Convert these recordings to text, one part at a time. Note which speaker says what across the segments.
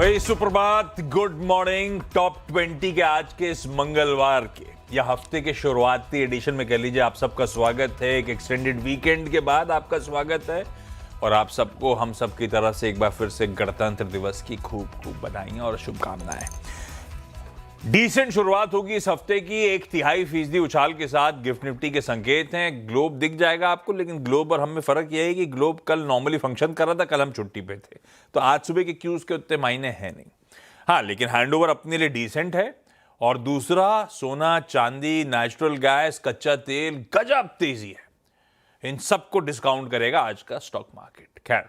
Speaker 1: भाई सुप्रभात, good morning. Top 20 के आज के इस मंगलवार के या हफ्ते के शुरुआती एडिशन में कह लीजिए आप सबका स्वागत है। एक एक्सटेंडेड वीकेंड के बाद आपका स्वागत है और आप सबको हम सब की तरफ से एक बार फिर से गणतंत्र दिवस की खूब खूब बधाइयां और शुभकामनाएं। डिसेंट शुरुआत होगी इस हफ्ते की। 1/3% उछाल के साथ गिफ्ट निफ्टी के संकेत हैं। ग्लोब दिख जाएगा आपको, लेकिन ग्लोब और हम में फर्क यह है कि ग्लोब कल नॉर्मली फंक्शन कर रहा था, कल हम छुट्टी पे थे, तो आज सुबह के क्यूज के उतने मायने हैं नहीं। हाँ, लेकिन हैंडओवर अपने लिए डिसेंट है। और दूसरा, सोना, चांदी, नेचुरल गैस, कच्चा तेल गजब तेजी है। इन सबको डिस्काउंट करेगा आज का स्टॉक मार्केट। खैर,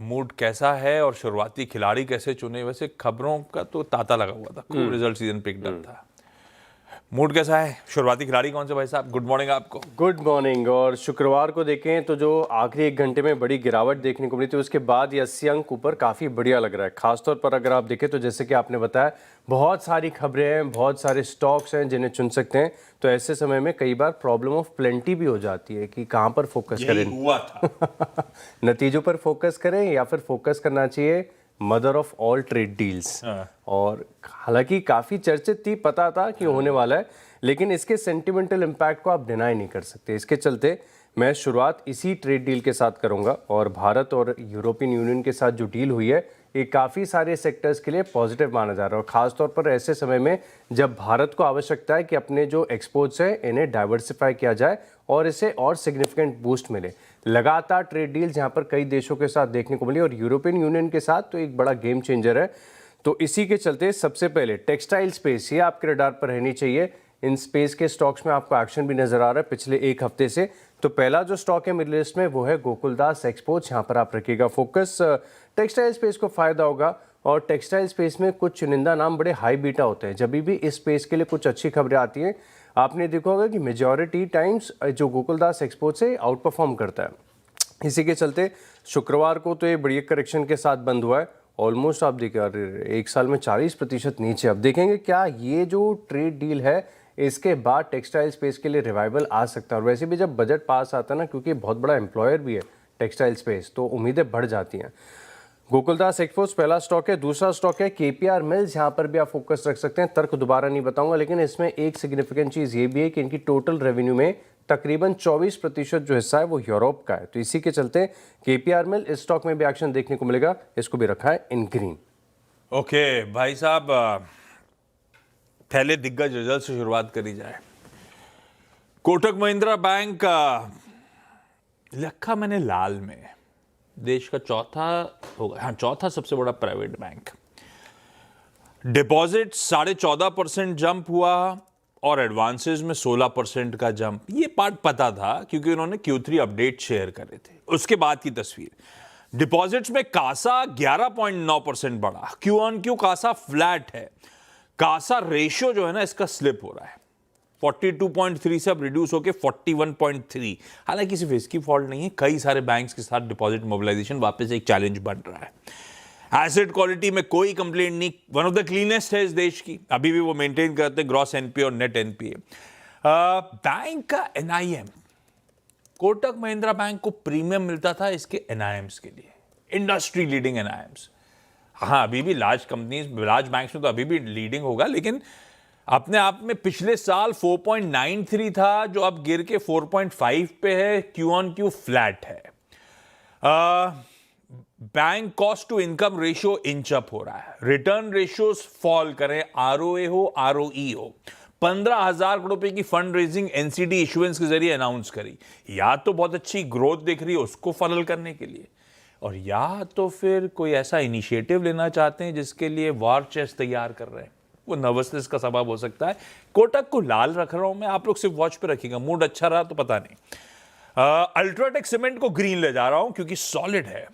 Speaker 1: मूड कैसा है और शुरुआती खिलाड़ी कैसे चुने, वैसे खबरों का तो तांता लगा हुआ था, खूब रिजल्ट सीजन पिकड था। मूड कैसा है, शुरुआती खिलाड़ी कौन से भाई साहब? गुड मॉर्निंग आपको।
Speaker 2: Good morning. और शुक्रवार को देखें तो जो आखिरी एक घंटे में बड़ी गिरावट देखने को मिली थी, उसके बाद ये 80 अंक ऊपर काफ़ी बढ़िया लग रहा है। खासतौर पर अगर आप देखें तो जैसे कि आपने बताया, बहुत सारी खबरें हैं, बहुत सारे स्टॉक्स हैं जिन्हें चुन सकते हैं। तो ऐसे समय में कई बार प्रॉब्लम ऑफ प्लेंटी भी हो जाती है कि कहाँ पर फोकस करें।
Speaker 1: हुआ था
Speaker 2: नतीजों पर फोकस करें या फिर फोकस करना चाहिए mother of all trade deals. और हालांकि काफ़ी चर्चित थी, पता था कि होने वाला है, लेकिन इसके सेंटिमेंटल इम्पैक्ट को आप डिनाई नहीं कर सकते। इसके चलते मैं शुरुआत इसी ट्रेड डील के साथ करूंगा। और भारत और यूरोपियन यूनियन के साथ जो डील हुई है, ये काफ़ी सारे सेक्टर्स के लिए पॉजिटिव माना जा रहा है। और ख़ासतौर पर ऐसे समय में जब भारत को आवश्यकता है कि अपने जो एक्सपोर्ट्स हैं इन्हें डाइवर्सिफाई किया जाए और इसे और सिग्निफिकेंट बूस्ट मिले। लगातार ट्रेड डील्स यहाँ पर कई देशों के साथ देखने को मिली और यूरोपियन यूनियन के साथ तो एक बड़ा गेम चेंजर है। तो इसी के चलते सबसे पहले टेक्सटाइल स्पेस, ये आपके रडार पर रहनी चाहिए। इन स्पेस के स्टॉक्स में आपको एक्शन भी नजर आ रहा है पिछले एक हफ्ते से। तो पहला जो स्टॉक है मिडिल ईस्ट में वो है गोकुलदास एक्सपोर्ट्स। यहाँ पर आप रखिएगा फोकस। टेक्सटाइल स्पेस को फायदा होगा और टेक्सटाइल स्पेस में कुछ चुनिंदा नाम बड़े हाई बीटा होते हैं। जब भी इस स्पेस के लिए कुछ अच्छी खबरें आती हैं, आपने देखा होगा कि मेजॉरिटी टाइम्स जो गोकुलदास एक्सपोर्ट्स है आउट परफॉर्म करता है। इसी के चलते शुक्रवार को तो ये बड़ी करेक्शन के साथ बंद हुआ है। ऑलमोस्ट आप देखिए एक साल में 40% नीचे। अब देखेंगे क्या ये जो ट्रेड डील है इसके बाद टेक्सटाइल स्पेस के लिए रिवाइवल आ सकता है। और वैसे भी जब बजट पास आता है ना, क्योंकि बहुत बड़ा एम्प्लॉयर भी है टेक्सटाइल स्पेस, तो उम्मीदें बढ़ जाती हैं। गोकुलदास एक्सपोर्ट्स पहला स्टॉक है। दूसरा स्टॉक है केपीआर मिल्स। यहाँ पर भी आप फोकस रख सकते हैं। तर्क दोबारा नहीं बताऊंगा, लेकिन इसमें एक सिग्निफिकेंट चीज़ ये भी है कि इनकी टोटल रेवेन्यू में तकरीबन 24% जो हिस्सा है वो यूरोप का है। तो इसी के चलते केपीआर मिल इस स्टॉक में भी एक्शन देखने को मिलेगा। इसको भी रखा है इन ग्रीन।
Speaker 1: ओके भाई साहब, पहले दिग्गज रिजल्ट से शुरुआत करी जाए। कोटक महिंद्रा बैंक रखा मैंने लाल में, देश का चौथा होगा, हाँ चौथा सबसे बड़ा प्राइवेट बैंक। डिपॉजिट 14.5% जंप हुआ और एडवांसेस में 16% का जंप। ये पार्ट पता था क्योंकि उन्होंने Q3 अपडेट शेयर करे थे। उसके बाद की तस्वीर, डिपॉजिट्स में कासा 11.9% बढ़ा। Q on Q CASA flat है। कासा रेशियो जो है ना, इसका स्लिप हो रहा है। 42.3 से अब रिड्यूस होकर 41.3। हालांकि सिर्फ इसकी फॉल्ट नहीं है, कई सारे बैंक्स के साथ डिपॉजिट मोबिलाइजेशन वापस एक चैलेंज बन रहा है। एसेट क्वालिटी में कोई कंप्लेंट नहीं, वन ऑफ द क्लीनेस्ट है इस देश की। अभी भी वो मेंटेन करते हैं ग्रॉस एनपीए और नेट एनपीए। बैंक का एनआईएम, कोटक महिंद्रा बैंक को प्रीमियम मिलता था इसके एनआईएम्स के लिए, इंडस्ट्री लीडिंग एनआईएम्स। हाँ, अभी भी लार्ज कंपनीज, लार्ज बैंक्स में तो अभी भी लीडिंग होगा, लेकिन अपने आप में पिछले साल 4.93 था, जो अब गिर के 4.5 पे है। क्यू ऑन क्यू फ्लैट है। Bank cost to income ratio inch up हो रहा है। रिटर्न रेशियोज फॉल करें, आरओए हो आरओई हो। 15,000 करोड़ रुपए की फंड रेजिंग एनसीडी इशुएंस के जरिए अनाउंस करी। या तो बहुत अच्छी ग्रोथ दिख रही है उसको फनल करने के लिए, और या तो फिर कोई ऐसा इनिशिएटिव लेना चाहते हैं जिसके लिए वॉर चेस्ट तैयार कर रहे हैं। वो नर्वसनेस का सबब हो सकता है। कोटक को लाल रख रहा हूं मैं, आप लोग सिर्फ वॉच पे रखिएगा। मूड अच्छा रहा तो पता नहीं। अल्ट्राटेक सीमेंट को ग्रीन ले जा रहा हूं क्योंकि सॉलिड है,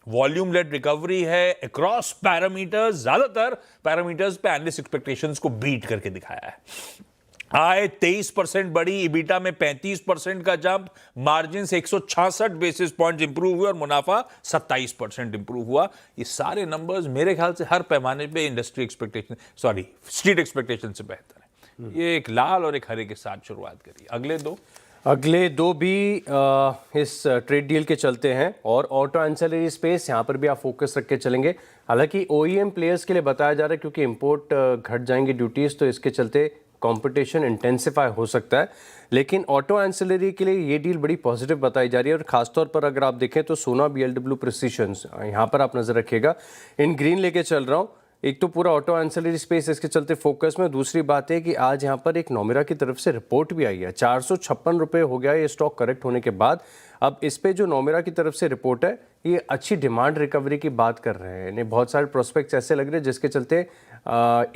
Speaker 1: वॉल्यूम लेड रिकवरी है अक्रॉस पैरामीटर्स। ज्यादातर पैरामीटर्स पे एनालिस्ट एक्सपेक्टेशंस को बीट करके दिखाया है। आय 23% बढ़ी, इबिटा में 35% का जंप, मार्जिन से 166 बेसिस पॉइंट्स इंप्रूव हुए और मुनाफा 27% इंप्रूव हुआ। ये सारे नंबर्स मेरे ख्याल से हर पैमाने पे industry expectation, sorry street expectation से बेहतर है। ये एक लाल और एक हरे के साथ शुरुआत करी। अगले दो
Speaker 2: भी इस ट्रेड डील के चलते हैं। और ऑटो एंसिलरी स्पेस, यहाँ पर भी आप फोकस रख के चलेंगे। हालांकि OEM प्लेयर्स के लिए बताया जा रहा है क्योंकि इंपोर्ट घट जाएंगे ड्यूटीज, तो इसके चलते कंपटीशन इंटेंसिफाई हो सकता है। लेकिन ऑटो एंसिलरी के लिए ये डील बड़ी पॉजिटिव बताई जा रही है। और खासतौर पर अगर आप देखें तो सोना BLW प्रिसीशन, यहाँ पर आप नजर रखिएगा, इन ग्रीन लेके चल रहा हूँ। एक तो पूरा ऑटो एंसिलरी स्पेस इसके चलते फोकस में। दूसरी बात है कि आज यहाँ पर एक नोमेरा की तरफ से रिपोर्ट भी आई है। 456 रुपये हो गया ये स्टॉक करेक्ट होने के बाद। अब इस पे जो नोमेरा की तरफ से रिपोर्ट है, ये अच्छी डिमांड रिकवरी की बात कर रहे हैं। इन्हें बहुत सारे प्रोस्पेक्ट्स ऐसे लग रहे हैं जिसके चलते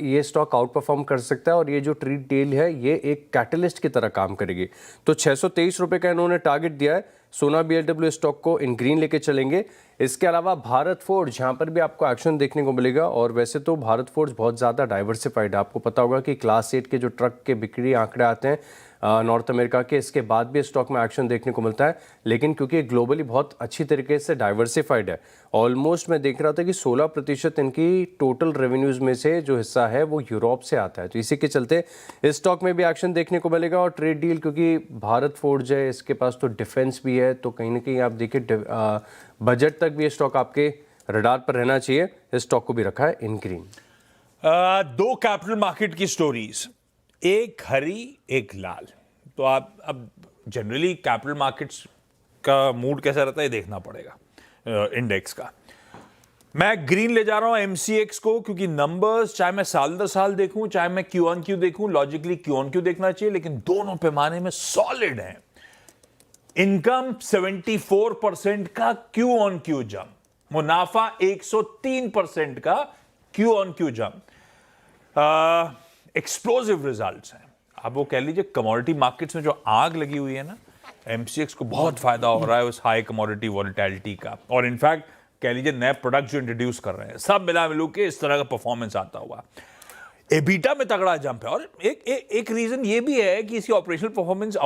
Speaker 2: ये स्टॉक आउट परफॉर्म कर सकता है। और ये जो ट्रेड डील है ये एक कैटलिस्ट की तरह काम करेगी। तो 623 रुपये का इन्होंने टारगेट दिया है। सोना BLW स्टॉक को इन ग्रीन लेके चलेंगे। इसके अलावा भारत फोर्ज, यहाँ पर भी आपको एक्शन देखने को मिलेगा। और वैसे तो भारत फोर्ज बहुत ज़्यादा डाइवर्सिफाइड है। आपको पता होगा कि क्लास 8 के जो ट्रक के बिक्री आंकड़े आते हैं नॉर्थ अमेरिका के, इसके बाद भी स्टॉक में एक्शन देखने को मिलता है। लेकिन क्योंकि ग्लोबली बहुत अच्छी तरीके से डाइवर्सिफाइड है, ऑलमोस्ट मैं देख रहा था कि 16% इनकी टोटल रेवेन्यूज में से जो हिस्सा है वो यूरोप से आता है। तो इसी के चलते इस स्टॉक में भी एक्शन देखने को मिलेगा। और ट्रेड डील, क्योंकि भारत फोर्ज है, इसके पास तो डिफेंस भी है, तो कहीं ना कहीं आप देखिए बजट तक भी ये स्टॉक आपके रडार पर रहना चाहिए। इस स्टॉक को भी रखा है इन ग्रीन।
Speaker 1: दो कैपिटल मार्केट की स्टोरीज, एक हरी एक लाल। तो आप अब जनरली कैपिटल मार्केट्स का मूड कैसा रहता है ये देखना पड़ेगा इंडेक्स का। मैं ग्रीन ले जा रहा हूं MCX को, क्योंकि नंबर्स चाहे मैं साल दर साल देखूं चाहे मैं Q on Q देखूं, लॉजिकली Q on Q देखना चाहिए, लेकिन दोनों पैमाने में सॉलिड है। इनकम 74% का Q on Q जंप, मुनाफा 103% का Q on Q jump, explosive results हैं। अब वो कह लीजिए कमोडिटी मार्केट्स में जो आग लगी हुई है ना, MCX को बहुत फायदा हो रहा है उस हाई कमोडिटी वॉलेटिलिटी का। और इनफैक्ट कह लीजिए नए प्रोडक्ट जो इंट्रोड्यूस कर रहे हैं, सब मिला मिलू के इस तरह का परफॉर्मेंस आता हुआ। एबिटा में तगड़ा जंप है। और एक रीजन ये भी है कि इसकी ऑपरेशनल परफॉर्मेंस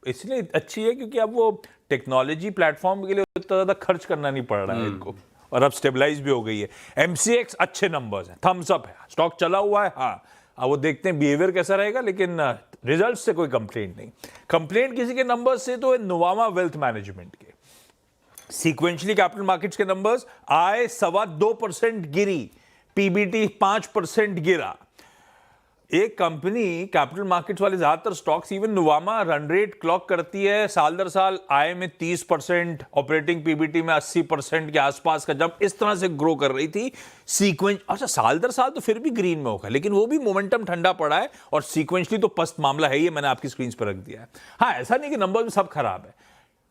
Speaker 1: इसलिए अच्छी है क्योंकि अब वो टेक्नोलॉजी प्लेटफॉर्म के लिए उतना ज्यादा खर्च करना नहीं पड़ रहा है इनको, और अब स्टेबलाइज भी हो गई है। MCX अच्छे नंबर्स हैं, थम्स अप है, स्टॉक चला हुआ है। हाँ, अब वो देखते हैं बिहेवियर कैसा रहेगा, लेकिन रिजल्ट से कोई कंप्लेंट नहीं। कंप्लेंट किसी के नंबर्स से तो नोवामा वेल्थ मैनेजमेंट के। सीक्वेंशली कैपिटल मार्केट्स के नंबर्स आए 2.25% गिरी, PBT 5% गिरा। एक कंपनी कैपिटल मार्केट्स वाले ज्यादातर stocks, even Nuvama run rate clock करती है साल दर साल आय में 30%, ऑपरेटिंग PBT में 80% के आसपास का जंप, इस तरह से ग्रो कर रही थी। सीक्वेंस अच्छा साल दर साल तो फिर भी ग्रीन में होगा, लेकिन वो भी मोमेंटम ठंडा पड़ा है। और सीक्वेंशली तो पस्त मामला है, ये मैंने आपकी स्क्रीन पर रख दिया है। हाँ, ऐसा नहीं कि नंबर में सब खराब है,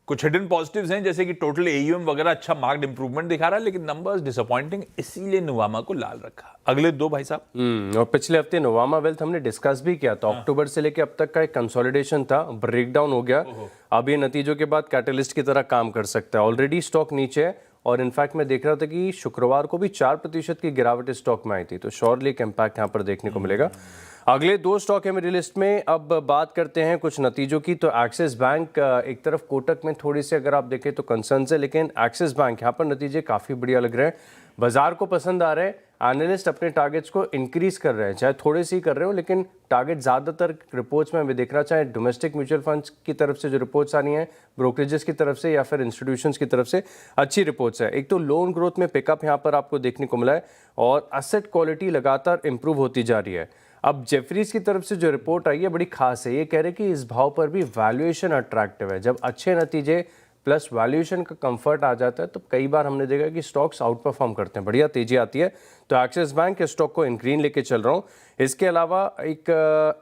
Speaker 1: कुछ हिडन पॉजिटिव्स हैं, जैसे कि टोटल AUM वगैरह अच्छा मार्क्ड इंप्रूवमेंट दिखा रहा है, लेकिन नंबर्स डिसअपॉइंटिंग, इसीलिए नोवामा को लाल रखा। अगले दो भाई साहब।
Speaker 2: और पिछले हफ्ते नोवामा वेल्थ हमने डिस्कस भी किया था। अक्टूबर से लेके अब तक का एक कंसोलिडेशन था, ब्रेकडाउन हो गया। अब ये नतीजों के बाद कैटलिस्ट की तरह काम कर सकता है। ऑलरेडी स्टॉक नीचे है, और इनफैक्ट मैं देख रहा था कि शुक्रवार को भी 4% की गिरावट स्टॉक में आई थी। तो श्योरली एक इम्पैक्ट यहाँ पर देखने को मिलेगा। अगले दो स्टॉक है मेरी लिस्ट में। अब बात करते हैं कुछ नतीजों की। तो एक्सिस बैंक, एक तरफ कोटक में थोड़ी सी अगर आप देखें तो कंसर्न है, लेकिन एक्सिस बैंक यहाँ पर नतीजे काफ़ी बढ़िया लग रहे हैं, बाजार को पसंद आ रहे हैं। एनालिस्ट अपने टारगेट्स को इंक्रीज कर रहे हैं, चाहे थोड़े से ही कर रहे हो, लेकिन टारगेट ज़्यादातर रिपोर्ट्स में हमें देख रहा, चाहे डोमेस्टिक म्यूचुअल फंड्स की तरफ से जो रिपोर्ट्स आ रही हैं, ब्रोकरेजेस की तरफ से या फिर इंस्टीट्यूशंस की तरफ से अच्छी रिपोर्ट्स है। एक तो लोन ग्रोथ में पिकअप यहाँ पर आपको देखने को मिला है, और एसेट क्वालिटी लगातार इंप्रूव होती जा रही है। अब जेफरीज की तरफ से जो रिपोर्ट आई है बड़ी खास है। ये कह रहे हैं कि इस भाव पर भी वैल्यूएशन अट्रैक्टिव है। जब अच्छे नतीजे प्लस वैल्यूएशन का कंफर्ट आ जाता है तो कई बार हमने देखा कि स्टॉक्स आउट परफॉर्म करते हैं, बढ़िया तेजी आती है। तो एक्सिस बैंक के स्टॉक को इन ग्रीन लेके चल रहा हूँ। इसके अलावा एक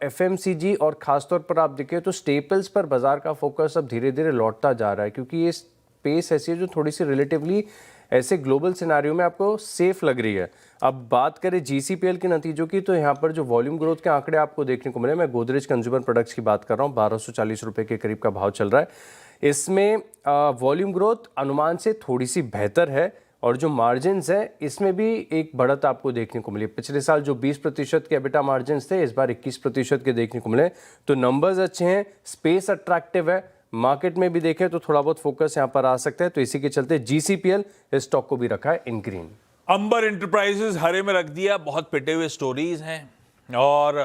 Speaker 2: FMCG और खासतौर पर आप देखें तो स्टेपल्स पर बाजार का फोकस अब धीरे धीरे लौटता जा रहा है, क्योंकि ये स्पेस ऐसी है जो थोड़ी सी रिलेटिवली ऐसे ग्लोबल सिनेरियो में आपको सेफ लग रही है। अब बात करें GCPL के नतीजों की, तो यहाँ पर जो वॉल्यूम ग्रोथ के आंकड़े आपको देखने को मिले, मैं गोदरेज कंज्यूमर प्रोडक्ट्स की बात कर रहा हूँ, 1240 रुपये के करीब का भाव चल रहा है। इसमें वॉल्यूम ग्रोथ अनुमान से थोड़ी सी बेहतर है, और जो मार्जिन्स है इसमें भी एक बढ़त आपको देखने को मिली। पिछले साल जो 20% के एबिटा मार्जिन्स थे, इस बार 21% के देखने को मिले। तो नंबर्स अच्छे हैं, स्पेस अट्रैक्टिव है, मार्केट में भी देखें तो थोड़ा बहुत फोकस यहाँ पर आ सकता है। तो इसी के चलते GCPL इस स्टॉक को भी रखा है इन ग्रीन।
Speaker 1: अंबर एंटरप्राइजेस हरे में रख दिया, बहुत पिटे हुए स्टोरीज हैं। और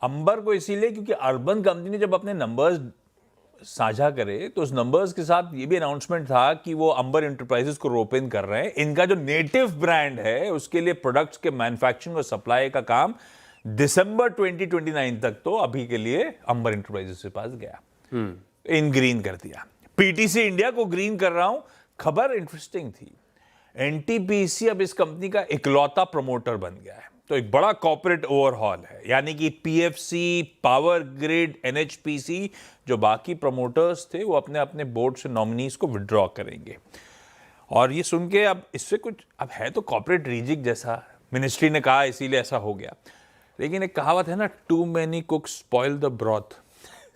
Speaker 1: अंबर को इसीलिए क्योंकि अर्बन कंपनी ने जब अपने नंबर्स साझा करे तो उस नंबर्स के साथ ये भी अनाउंसमेंट था कि वो अंबर इंटरप्राइजेस को रोपिन कर रहे हैं। इनका जो नेटिव ब्रांड है उसके लिए प्रोडक्ट्स के मैन्युफैक्चरिंग और सप्लाई का काम दिसंबर 2029 तक तो अभी के लिए अंबर इंटरप्राइजेस के पास गया। इन ग्रीन कर दिया। पीटीसी इंडिया को ग्रीन कर रहा हूं। खबर इंटरेस्टिंग थी। एनटीपीसी अब इस कंपनी का इकलौता प्रमोटर बन गया है। तो एक बड़ा कॉर्पोरेट ओवरहॉल है, यानी कि पीएफसी, पावर ग्रिड, एनएचपीसी, जो बाकी प्रमोटर्स थे वो अपने अपने बोर्ड से नॉमिनीज को विड्रॉ करेंगे। और ये सुन के अब इससे कुछ अब है तो कॉर्पोरेट रीजिक जैसा, मिनिस्ट्री ने कहा इसीलिए ऐसा हो गया। लेकिन एक कहावत है ना, too many cooks spoil the broth.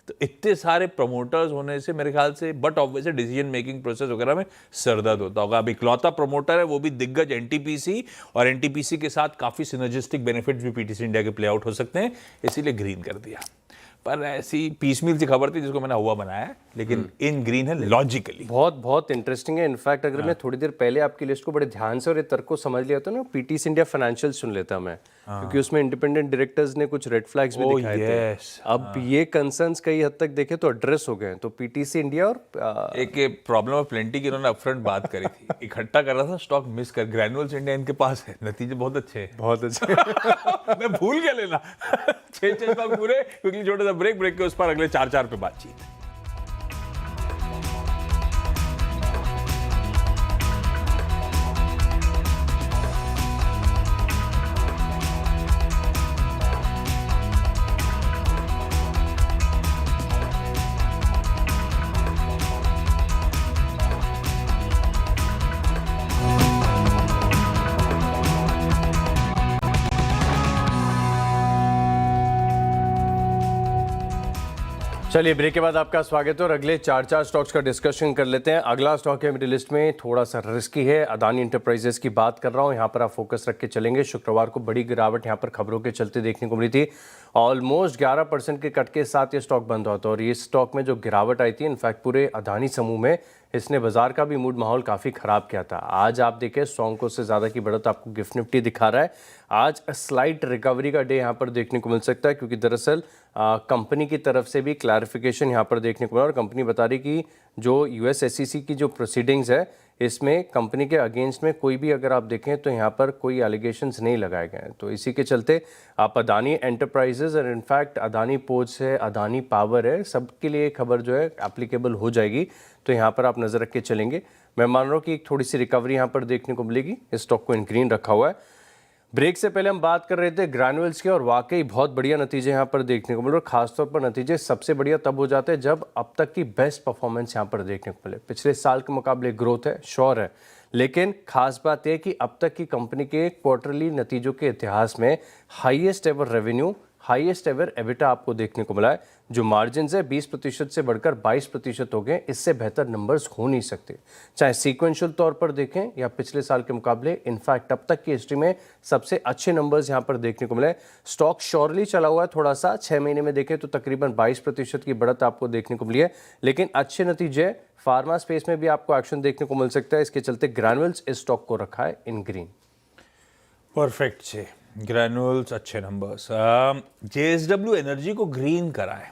Speaker 1: तो इतने सारे प्रमोटर्स होने से मेरे ख्याल से but obviously decision making process वगैरह में सरदर्द होता होगा। अब इकलौता प्रमोटर है, वो भी दिग्गज एनटीपीसी, और एनटीपीसी के साथ काफी सिनर्जिस्टिक बेनिफिट्स भी पीटीसी इंडिया के प्ले आउट हो सकते हैं, इसीलिए ग्रीन कर दिया। पर ऐसी पीसमील सी खबर थी जिसको मैंने हुआ बनाया है, लेकिन इन ग्रीन है लॉजिकली।
Speaker 2: बहुत बहुत इंटरेस्टिंग है। इनफैक्ट अगर मैं थोड़ी देर पहले आपकी लिस्ट को बड़े ध्यान से और ये तर्क को समझ लिया तो ना, पीटीसी इंडिया फाइनेंशियल सुन लेता मैं, क्योंकि उसमें इंडिपेंडेंट डायरेक्टर्स ने कुछ रेड फ्लैग्स भी दिखाए थे। अब ये कंसर्न्स कई हद तक देखे तो एड्रेस हो गए। तो पीटीसी इंडिया और
Speaker 1: एक प्रॉब्लम ऑफ प्लेंटी की इन्होंने अपफ्रंट बात करी थी। इकट्ठा कर रहा था स्टॉक, मिस कर। ग्रैन्युअल्स इंडिया इनके पास है, नतीजे बहुत अच्छे हैं,
Speaker 2: बहुत अच्छे।
Speaker 1: मैं भूल गया लेना। 6 स्टॉक पूरे। क्विकली छोटा सा ब्रेक के उस पर अगले 4 पे बातचीत।
Speaker 2: चलिए ब्रेक के बाद आपका स्वागत है और अगले 4 स्टॉक्स का डिस्कशन कर लेते हैं। अगला स्टॉक है मेरी लिस्ट में, थोड़ा सा रिस्की है, अदानी इंटरप्राइजेस की बात कर रहा हूं। यहाँ पर आप फोकस रख के चलेंगे। शुक्रवार को बड़ी गिरावट यहाँ पर खबरों के चलते देखने को मिली थी। ऑलमोस्ट 11% के कट के साथ ये स्टॉक बंद हुआ था, और ये स्टॉक में जो गिरावट आई थी, इनफैक्ट पूरे अदानी समूह में, इसने बाजार का भी मूड माहौल काफ़ी ख़राब किया था। आज आप देखें स्ट्रॉन्ग से ज़्यादा की बढ़त आपको गिफ्ट निफ्टी दिखा रहा है। आज स्लाइट रिकवरी का डे यहाँ पर देखने को मिल सकता है, क्योंकि दरअसल कंपनी की तरफ से भी क्लैरिफिकेशन यहाँ पर देखने को मिला, और कंपनी बता रही कि जो यूएस एसईसी की जो प्रोसीडिंग्स है, इसमें कंपनी के अगेंस्ट में कोई भी अगर आप देखें तो यहाँ पर कोई एलिगेशंस नहीं लगाए गए हैं। तो इसी के चलते आप अदानी एंटरप्राइजेज और इनफैक्ट अदानी पोर्ट्स है, अदानी पावर है, सबके लिए खबर जो है एप्लीकेबल हो जाएगी। तो यहाँ पर आप नज़र रख के चलेंगे। मैं मान रहा हूँ कि एक थोड़ी सी रिकवरी यहाँ पर देखने को मिलेगी। इस स्टॉक को इन ग्रीन रखा हुआ है। ब्रेक से पहले हम बात कर रहे थे ग्रैन्युअल्स के, और वाकई बहुत बढ़िया नतीजे यहाँ पर देखने को मिले, और खासतौर पर नतीजे सबसे बढ़िया तब हो जाते हैं जब अब तक की बेस्ट परफॉर्मेंस यहाँ पर देखने को मिले। पिछले साल के मुकाबले ग्रोथ है, श्योर है, लेकिन खास बात यह कि अब तक की कंपनी के क्वार्टरली नतीजों के इतिहास में highest ever revenue, highest ever EBITDA आपको देखने को मिला है। जो मार्जिन है 20% से बढ़कर 22% हो गए। इससे बेहतर नंबर्स हो नहीं सकते, चाहे सीक्वेंशियल तौर पर देखें या पिछले साल के मुकाबले। इनफैक्ट अब तक की हिस्ट्री में सबसे अच्छे नंबर्स यहां पर देखने को मिले। स्टॉक श्योरली चला हुआ है थोड़ा सा, 6 महीने में देखें तो तकरीबन 22% की बढ़त आपको देखने को मिली है, लेकिन अच्छे नतीजे। फार्मा स्पेस में भी आपको एक्शन देखने को मिल सकता है। इसके चलते ग्रैन्युअल्स इस स्टॉक को रखा है इन ग्रीन।
Speaker 1: परफेक्ट छे, ग्रैन्युअल्स अच्छे नंबर्स। जेएसडब्ल्यू एनर्जी को ग्रीन करा है।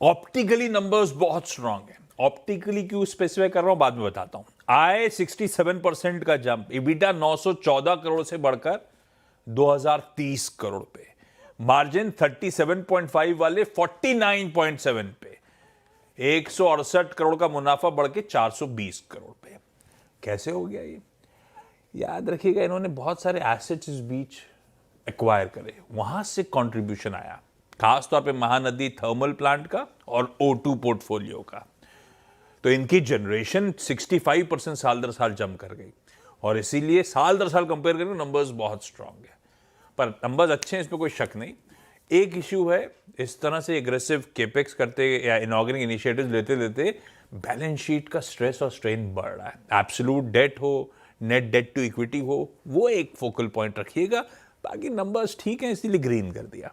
Speaker 1: ऑप्टिकली नंबर्स बहुत स्ट्रांग है। ऑप्टिकली क्यों स्पेसिफाई कर रहा हूं बाद में बताता हूं। आय 67% का जंप, इबिटा 914 करोड़ से बढ़कर 2030 करोड़ पे, मार्जिन 37.5 वाले 49.7 पे, 168 करोड़ का मुनाफा बढ़ के 420 करोड़ पे। कैसे हो गया ये? याद रखिएगा, इन्होंने बहुत सारे एसेट्स इस बीच एक्वायर करे, वहां से कंट्रीब्यूशन आया, खासतौर पे महानदी थर्मल प्लांट का और O2 पोर्टफोलियो का। तो इनकी जनरेशन 65% साल दर साल जंप कर गई, और इसीलिए साल दर साल कंपेयर करें नंबर्स बहुत स्ट्रांग है। पर नंबर्स अच्छे हैं, इसमें कोई शक नहीं। एक इश्यू है, इस तरह से एग्रेसिव केपेक्स करते या इनॉर्गेनिक इनिशिएटिव्स लेते लेते बैलेंस शीट का स्ट्रेस और स्ट्रेन बढ़ रहा है। एब्सोल्यूट डेट हो, नेट डेट टू इक्विटी हो, वो एक फोकल पॉइंट रखिएगा। बाकी नंबर्स ठीक हैं, इसीलिए ग्रीन कर दिया।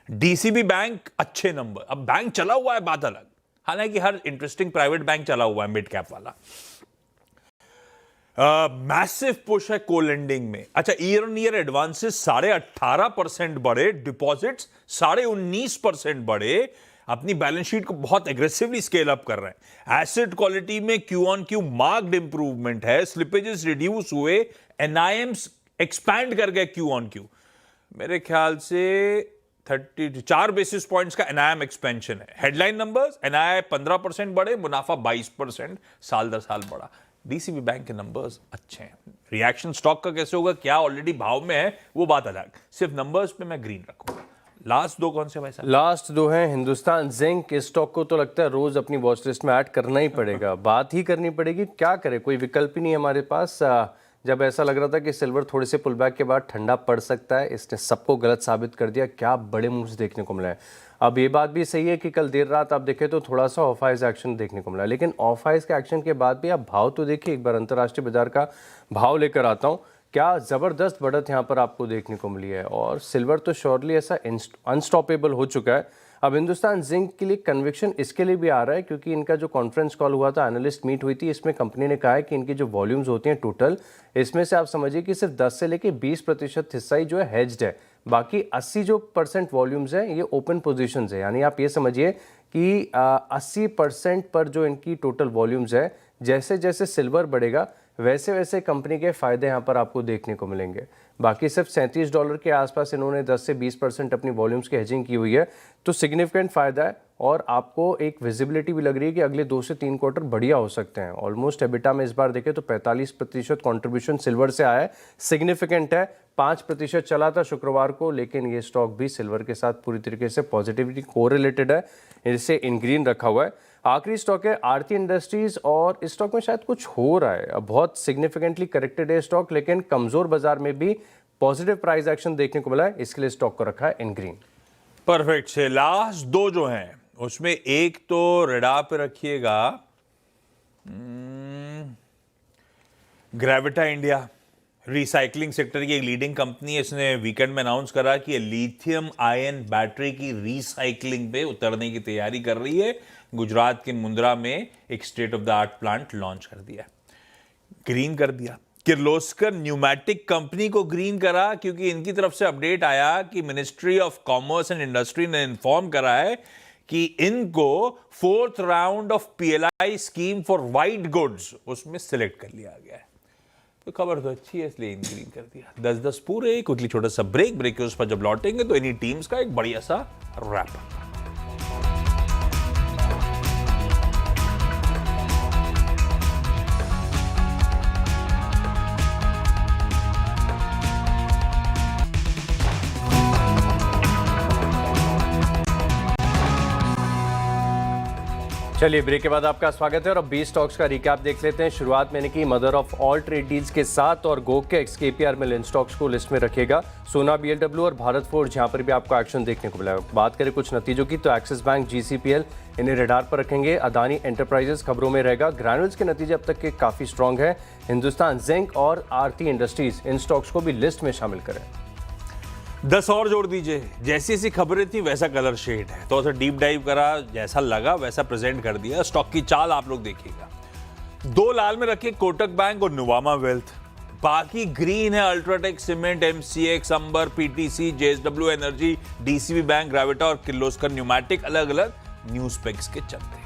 Speaker 1: डीसीबी बैंक अच्छे नंबर। अब बैंक चला हुआ है बात अलग, हालांकि हर इंटरेस्टिंग प्राइवेट बैंक चला हुआ है मिड कैप वाला। मैसिव पुश है को लेंडिंग में। अच्छा, ईयर ऑन ईयर एडवांसेस 18.5% बढ़े, डिपॉजिट्स 19.5% बढ़े। अपनी बैलेंस शीट को बहुत एग्रेसिवली स्केल अप कर रहे हैं। एसेट क्वालिटी में Q on Q marked improvement है, स्लिपेजेस रिड्यूस हुए, एनआईएम्स एक्सपैंड कर गए क्यू ऑन क्यू। मेरे ख्याल से 34 बेसिस पॉइंट्स का एनआईएम एक्सपेंशन है। हेडलाइन नंबर्स, एनआईआई 15% बढ़े, मुनाफा 22% साल दर साल बढ़ा। डीसीबी बैंक के नंबर्स अच्छे हैं। रिएक्शन स्टॉक का कैसे होगा, क्या ऑलरेडी भाव में है, वो बात अलग। सिर्फ नंबर्स पे मैं ग्रीन रखूंगा। लास्ट दो कौन से भाई साहब?
Speaker 2: लास्ट दो हैं हिंदुस्तान जिंक। इस स्टॉक को तो लगता है रोज अपनी वॉच लिस्ट में ऐड करना ही पड़ेगा, बात ही करनी पड़ेगी। क्या करें, कोई विकल्प ही नहीं है हमारे पास। जब ऐसा लग रहा था कि सिल्वर थोड़े से पुलबैक के बाद ठंडा पड़ सकता है, इसने सबको गलत साबित कर दिया। क्या बड़े मूव्स देखने को मिला है। अब ये बात भी सही है कि कल देर रात आप देखें तो थोड़ा सा ऑफ हाइज एक्शन देखने को मिला, लेकिन ऑफ हाइज के एक्शन के बाद भी आप भाव तो देखिए। एक बार अंतर्राष्ट्रीय बाजार का भाव लेकर आता हूँ। क्या ज़बरदस्त बढ़त यहाँ पर आपको देखने को मिली है, और सिल्वर तो श्योरली ऐसा अनस्टॉपेबल हो चुका है। अब हिंदुस्तान जिंक के लिए कन्विक्शन इसके लिए भी आ रहा है क्योंकि इनका जो कॉन्फ्रेंस कॉल हुआ था, एनालिस्ट मीट हुई थी, इसमें कंपनी ने कहा है कि इनकी जो वॉल्यूम्स होती हैं टोटल, इसमें से आप समझिए कि सिर्फ 10 से लेके 20% हिस्सा ही जो है हेज्ड है। बाकी 80% वॉल्यूम्स हैं ये ओपन पोजीशंस है। यानी आप ये समझिए कि 80% पर जो इनकी टोटल वॉल्यूम्स है, जैसे जैसे सिल्वर बढ़ेगा वैसे वैसे कंपनी के फायदे यहाँ पर आपको देखने को मिलेंगे। बाकी सिर्फ $37 के आसपास इन्होंने 10 से 20% अपनी वॉल्यूम्स की हेजिंग की हुई है, तो सिग्निफिकेंट फायदा है। और आपको एक विजिबिलिटी भी लग रही है कि अगले 2 से 3 क्वार्टर बढ़िया हो सकते हैं। ऑलमोस्ट एबिटा में इस बार देखें तो 45% कॉन्ट्रीब्यूशन सिल्वर से आया है, सिग्निफिकेंट है। 5% चला था शुक्रवार को, लेकिन ये स्टॉक भी सिल्वर के साथ पूरी तरीके से पॉजिटिविटी कोरिलेटेड है, इसे इन ग्रीन रखा हुआ है। आखिरी स्टॉक है आरती इंडस्ट्रीज, और इस स्टॉक में शायद कुछ हो रहा है। अब बहुत सिग्निफिकेंटली करेक्टेड है स्टॉक, लेकिन कमजोर बाजार में भी पॉजिटिव प्राइस एक्शन देखने को मिला है, इसके लिए स्टॉक को रखा है इन ग्रीन।
Speaker 1: परफेक्ट से लास्ट दो जो हैं उसमें एक तो रेडा पे रखिएगा, ग्रेविटा इंडिया, रिसाइकलिंग सेक्टर की एक लीडिंग कंपनी है। इसने वीकेंड में अनाउंस करा कि ये लिथियम आयन बैटरी की रिसाइकलिंग पे उतरने की तैयारी कर रही है। गुजरात के मुंद्रा में एक state of the art plant launch कर दिया, ग्रीन कर दिया। किर्लोस्कर न्यूमैटिक कंपनी को ग्रीन करा क्योंकि इनकी तरफ से अपडेट आया कि ministry of commerce and industry ने इन्फॉर्म करा है कि इनको 4th round of PLI scheme for white goods उसमें सिलेक्ट कर लिया गया है। तो खबर तो अच्छी है, इसलिए ग्रीन कर दिया। 10-10 पूरे। क्विकली छोटा सा ब्रेक के उस पर जब लौटेंगे तो इन्हीं टीम्स का एक बढ़िया सा रैप।
Speaker 2: चलिए ब्रेक के बाद आपका स्वागत है और अब 20 स्टॉक्स का रिकैप देख लेते हैं। शुरुआत मैंने की mother of all trade deals के साथ, और गो के XKPR में इन स्टॉक्स को लिस्ट में रखेगा। सोना BLW और भारत फोर्ज यहाँ पर भी आपको एक्शन देखने को मिला। बात करें कुछ नतीजों की तो एक्सिस बैंक, GCPL इन्हें रडार पर रखेंगे। अदानी एंटरप्राइजेस खबरों में रहेगा। ग्रैनुल्स के नतीजे अब तक के काफ़ी स्ट्रॉन्ग है। हिंदुस्तान जिंक और आरती इंडस्ट्रीज इन स्टॉक्स को भी लिस्ट में शामिल करें।
Speaker 1: 10 और जोड़ दीजिए। जैसी ऐसी खबरें थी वैसा कलर शेड है, तो डीप डाइव करा, जैसा लगा वैसा प्रेजेंट कर दिया। स्टॉक की चाल आप लोग देखिएगा। 2 लाल में रखे कोटक बैंक और नुवामा वेल्थ, बाकी ग्रीन है UltraTech cement, MCX, Amber, PTC, JSW energy, DCB bank, Gravita और किर्लोस्कर न्यूमैटिक अलग अलग न्यूज पेक्स के चलते हैं।